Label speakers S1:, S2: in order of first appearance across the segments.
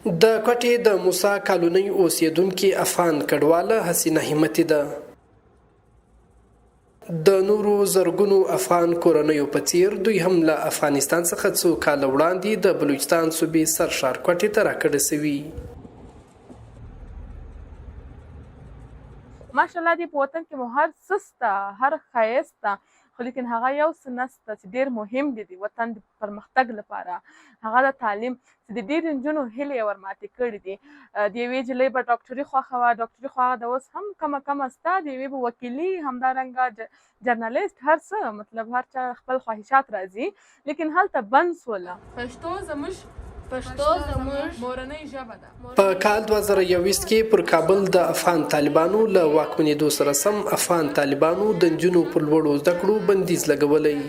S1: د کوټې د موسی کالونۍ اوسیدونکي افغان کډواله حسینه همتي ده. د نورو زرګونو افغان کورنیو په څیر دوی هم له افغانستان څخه څو کاله وړاندې د بلوچستان صوبې سرشار کوټې ته راکډه سوي.
S2: ماشاءالله دې په وطن کې مو هر څه شته، هر ښایست ده، خو لیکن هغه یو څه نشته چې ډېر مهم دی د وطن د پرمختګ لپاره، هغه د تعلیم چې د ډېرو نجونو هیلې یې ورماتې کړي دي. د یوې نجلۍ به ډاکټري خوښه وه، ډاکټري خو هغه د اوس هم کمه شته، د یوې به وکیلي، همدارنګه جرنالیست، هر څه مطلب هر چا خپل خواهشات راځي، لیکن هلته بند سوله. پښتو زموږ مورنۍ ژبه ده.
S1: په کال 2021 کې پر کابل د افغان طالبانو له واکمنېدو سره سم افغان طالبانو د نجونو پر لوړو زده کړو بندیز لګولی.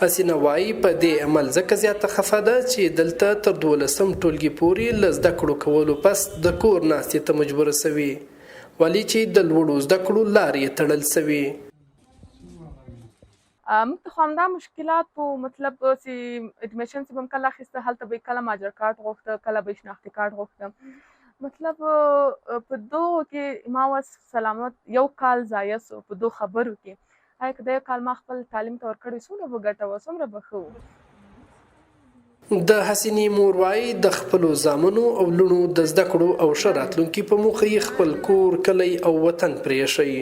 S1: حسینه وایي په دې عمل ځکه زیاته خفه ده چې دلته تر 12 ټولګي پورې له زده کړو کولو پس د کور ناستې ته مجبوره سوي، ولې چې د لوړو زده کړو لارې یې تړل سوي.
S2: موږ ته خو همدا مشکلات په مطلب چې اډمیشن چې به م کله اخیسته هلته به یې کله ماجر کارت غوښته، کله به یې شناختي کارت غوښته. مطلب په دغو کې ما اوس سلامت یو کال ضایع سو په دو خبرو کې. آیا که دا یو کال ما خپل تعلیم ته ورکړی څومره به ګټه وه، څومره به ښه و.
S1: د حسینې مور وایي د خپلو زامنو او لوڼو د زده کړو او ښه راتلونکي په موخه یې خپل کور، کلی او وطن پرېښی.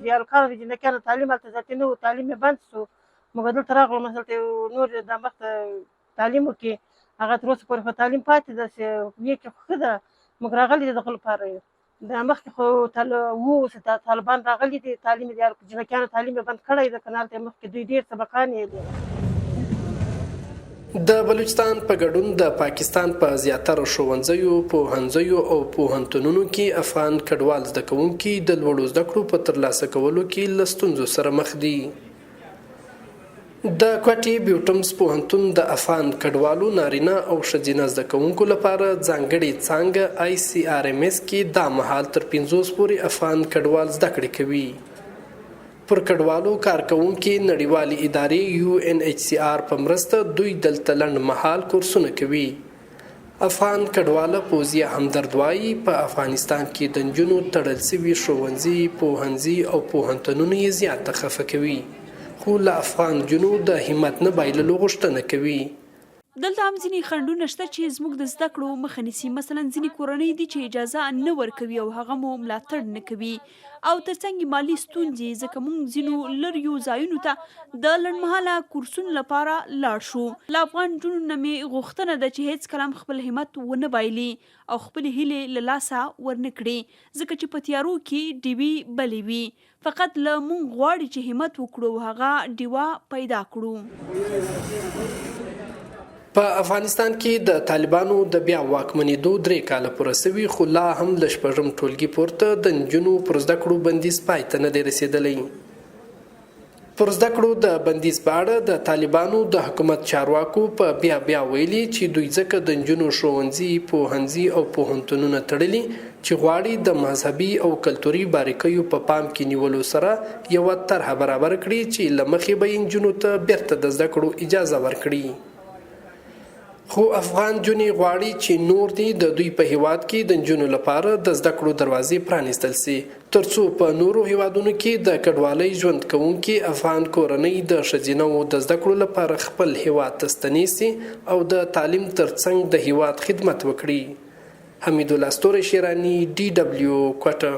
S3: د هلکانو د جنکیانو تعلیم هلته ذاتي نه و، تعلیم یې بند شو. موږ دلته راغلو هلته نور د مخته تعلیم وکړي، هغه تر اوسه پورې خو تعلیم پاتې ده چې ویې کې خو ښه ده. موږ راغلي دي دغه لپاره یو د مخکې خو اوس طالبان راغلي دي، تعلیم د جنکیانو تعلیم یې بند کړی ده، که نه هلته مخکې دوی ډېر سبقان یې دي.
S1: د بلوچستان په ګډون د پاکستان په زیاتره ښوونځیو، پوهنځیو او پوهنتونونو کې افغان کډوال زده کوونکي د لوړو زده کړو په ترلاسه کولو کې له ستونزو سره مخ دي. د کوټې بیوټمز پوهنتون د افغان کډوالو نارینه او ښځینه زده کوونکو لپاره ځانګړې څانګه ICRMS کې دا مهال تر 50 پورې افغان کډوال زده کړې کوي. پر کډوالو کارکوونکي نړیوالې ادارې UNHCR په مرسته دوی دلته لنډ مهال کورسونه کوي. افغان کډواله پوزیه همدرد وایي په افغانستان کې د نجونو تړل سوي ښوونځي، پوهنځي او پوهنتونونه یې زیاته خفه کوي، خو له افغان نجونو د همت نه بایللو غوښتنه کوي.
S4: دلته هم ځینې خنډونه شته چې زموږ د زده کړو مخه نیسي. مثلا ځینې کورنۍ دي چې اجازه نه ورکوي او هغه مو ملاتړ نه کوي، او ترڅنګ مالي ستونزې، ځکه موږ ځینو لريو ځایونو ته د لنډمهاله کورسونو لپاره لاړ شو. له افغان نجونو نه مې غوښتنه ده چې هیڅکله هم خپل همت ونه بایلي او خپلې هیلې له لاسه ورنه کړي، ځکه چې په تیارو کې ډیوې بلې وي. فقط له موږ غواړي چې همت وکړو او هغه ډیوه پیدا کړو.
S1: په افغانستان کې د طالبانو د بیا واکمنېدو 3 کاله پوره سوي، خو لا هم له 6 ټولګي پورته د نجونو پر زده کړو بندیز پای ته نه دی رسېدلی. پر زده کړو د بندیز په اړه د طالبانو د حکومت چارواکو په بیا ویلي چې دوی ځکه د نجونو ښوونځي، پوهنځي او پوهنتونونه تړلي چې غواړي د مذهبي او کلتوري باریکیو په پام کې نیولو سره یوه طرحه برابر کړي چې له مخې به یې نجونو ته بیرته د زده کړو اجازه ورکړي. خو افغان نجونې غواړي چې نور دې د دوی په هیواد کې د نجونو لپاره د زده کړو دروازې پرانیستل سي، ترڅو په نورو هیوادونو کې د کډوالۍ ژوند کوونکي افغان کورنۍ د ښځینه‌و د زده کړو لپاره خپل هیواد ته ستنې سي او د تعلیم ترڅنګ د هیواد خدمت وکړي. حمید الله ستوری شیراني، DW کوټه.